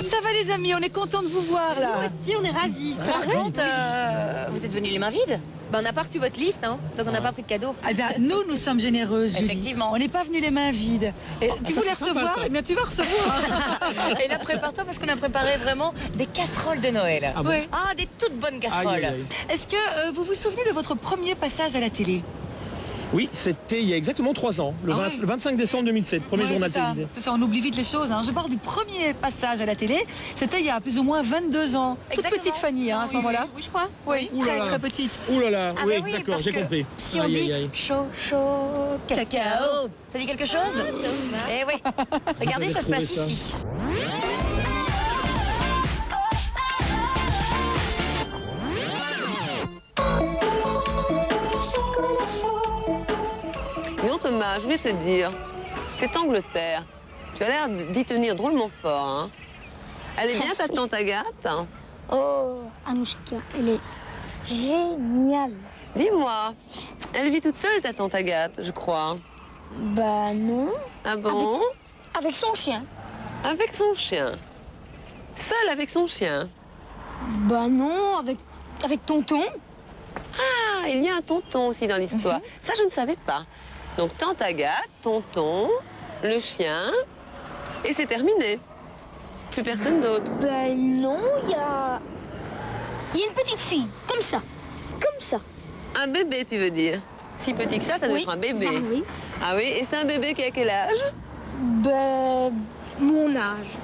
Ça va les amis, on est content de vous voir là. Nous aussi, on est ravis. Par contre, vous êtes venus les mains vides? Ben, on n'a pas reçu votre liste, hein, donc on n'a pas pris de cadeau. Eh bien, nous sommes généreuses, Julie. Effectivement. On n'est pas venus les mains vides. Et tu voulais recevoir? Eh bien, tu vas recevoir. Et là, prépare-toi parce qu'on a préparé vraiment des casseroles de Noël. Ah bon? Oui. Ah, des toutes bonnes casseroles. Aïe, aïe, aïe. Est-ce que vous vous souvenez de votre premier passage à la télé? Oui, c'était il y a exactement 3 ans, le 25 décembre 2007, premier journal télévisé. C'est ça, on oublie vite les choses. Hein. Je parle du premier passage à la télé. C'était il y a plus ou moins 22 ans. Exactement. Toute petite Fanny hein, à ce moment-là. Oui, je crois. Oui, Ouh là très là. très petite. Ouh là là, Ah oui, bah oui, d'accord, parce j'ai que compris. Si on Aïe, dit aïe, aïe. chaud, chaud, cacao, ça dit quelque chose? Eh oui. Regardez, ça se trouvé passe ça. ici. Dis donc Thomas, je voulais te dire, cette Angleterre, tu as l'air d'y tenir drôlement fort, hein. Elle est bien ta tante Agathe? Oh, Anouchka, elle est géniale. Dis-moi, elle vit toute seule ta tante Agathe, je crois. Bah non, Ah bon? avec son chien. Avec son chien. Seule avec son chien. Bah non, avec tonton. Ah, il y a un tonton aussi dans l'histoire. Ça, je ne savais pas. Donc tante Agathe, tonton, le chien, et c'est terminé. Plus personne d'autre. Ben non, il y a une petite fille, comme ça. Comme ça. Un bébé, tu veux dire? Si petit que ça doit Oui. être un bébé. Ah oui. Ah oui, et c'est un bébé qui a quel âge? Ben, mon âge.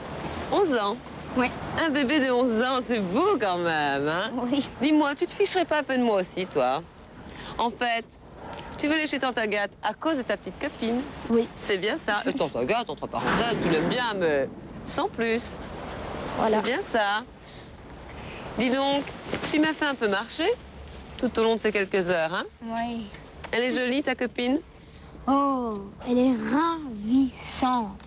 11 ans. Ouais. Un bébé de 11 ans, c'est beau quand même, hein? Oui. Dis-moi, tu te ficherais pas un peu de moi aussi, toi? En fait, tu veux aller chez tante Agathe à cause de ta petite copine? Oui. C'est bien ça. Et tante Agathe, entre parenthèses, tu l'aimes bien, mais sans plus. Voilà. C'est bien ça. Dis donc, tu m'as fait un peu marcher tout au long de ces quelques heures, hein? Oui. Elle est jolie, ta copine? Oh, elle est ravissante.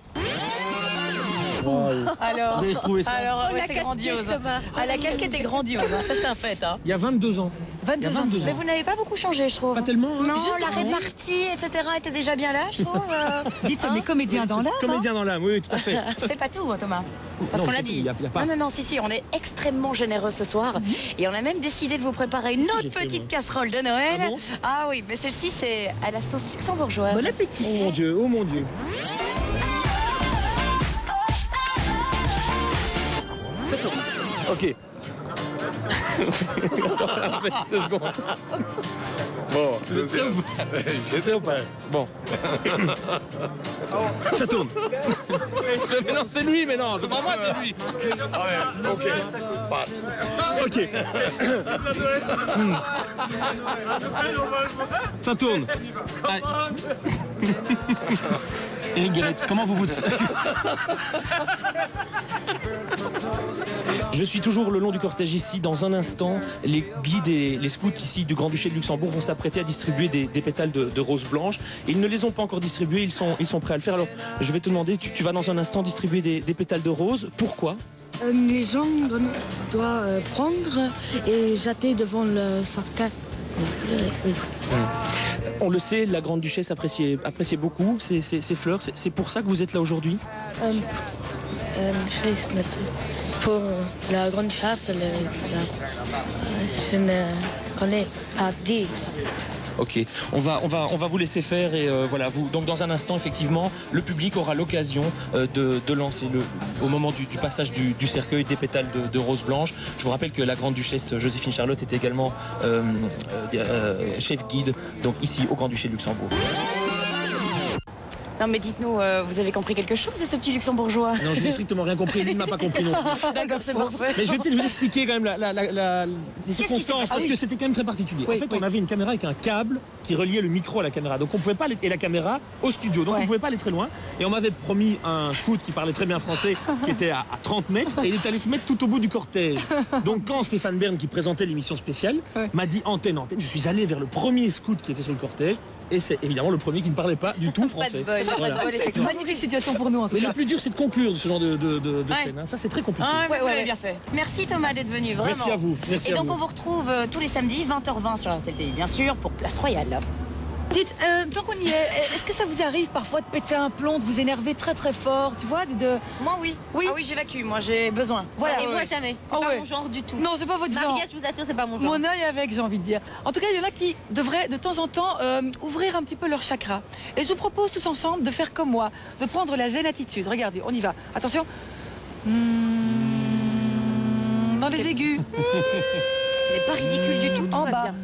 Alors, Vous avez retrouvé ça? ouais, la c'est casquette, grandiose. Thomas. Ah, la casquette est grandiose, hein, ça c'est un fait. Hein. Il y a 22 ans. 22 ans. 22 ans. Mais vous n'avez pas beaucoup changé, je trouve. Pas tellement, hein. Non, Juste la avant. répartie, etc. était déjà bien là, je trouve. Dites, mais comédien dans l'âme. Comédien dans l'âme, oui, tout à fait. C'est pas tout, hein, Thomas. Parce Non, qu'on c'est l'a tout, dit. y a pas. Non, si, on est extrêmement généreux ce soir. Et on a même décidé de vous préparer une Qu'est-ce que autre j'ai fait, petite moi casserole de Noël. Ah bon Ah oui, mais celle-ci, c'est à la sauce luxembourgeoise. Bon appétit. Oh mon Dieu, oh mon Dieu. Ok. Attends, 2 secondes. Bon, vous êtes prêts ou pas? J'étais ou pas? Bon. Ça tourne. Mais non, c'est lui, mais non, c'est pas moi, c'est lui. Ok. Ça tourne. Allez. Éric Guéret, comment vous vous... Je suis toujours le long du cortège ici. Dans un instant, les guides et les scouts ici du Grand-Duché de Luxembourg vont s'apprêter à distribuer des pétales de roses blanches. Et ils ne les ont pas encore distribués, ils sont prêts à le faire. Alors, je vais te demander, tu vas dans un instant distribuer des pétales de roses. Pourquoi? Les gens doivent prendre et jeter devant le sarcasme. On le sait, la Grande-Duchesse appréciait beaucoup ces fleurs. C'est pour ça que vous êtes là aujourd'hui? Pour la grande chasse, je ne connais pas dire ça. Ok, on va vous laisser faire et voilà. Donc dans un instant, effectivement, le public aura l'occasion de lancer au moment du passage du cercueil des pétales de roses blanches. Je vous rappelle que la grande-duchesse Joséphine Charlotte est également chef guide, donc ici au Grand-Duché de Luxembourg. Non, mais dites-nous, vous avez compris quelque chose de ce petit luxembourgeois? Non, je n'ai strictement rien compris, lui ne m'a pas compris non plus. D'accord, c'est parfait. Mais je vais peut-être vous expliquer quand même les circonstances, parce que c'était quand même très particulier. En fait, on avait une caméra avec un câble qui reliait le micro à la caméra. Donc on pouvait pas aller, et la caméra au studio. Donc on pouvait pas aller très loin. Et on m'avait promis un scout qui parlait très bien français, qui était à 30 mètres, et il est allé se mettre tout au bout du cortège. Donc quand Stéphane Bern, qui présentait l'émission spéciale, m'a dit antenne, je suis allé vers le premier scout qui était sur le cortège. Et c'est évidemment le premier qui ne parlait pas du tout français. Voilà. Magnifique situation pour nous en tout Mais cas. le plus dur, c'est de conclure ce genre de scène. Hein. Ça, c'est très compliqué. Ah, vous avez bien fait. Merci Thomas d'être venu, vraiment. Merci à vous. Merci Et à donc vous. on vous retrouve tous les samedis, 20h20 sur RTL TV, bien sûr, pour Place Royale. Dites, tant qu'on y est, est-ce que ça vous arrive parfois de péter un plomb, de vous énerver très très fort, tu vois Moi, oui. Oui. Ah oui, j'évacue. Moi, j'ai besoin. Voilà. Et moi, jamais. C'est pas mon genre du tout. Non, c'est pas votre genre. Maria, je vous assure, c'est pas mon genre. Mon œil avec, j'ai envie de dire. En tout cas, il y en a qui devraient de temps en temps ouvrir un petit peu leur chakra. Et je vous propose tous ensemble de faire comme moi, de prendre la zen attitude. Regardez, on y va. Attention. Dans les aigus. Mais pas ridicule du tout, tout En va bas. bien.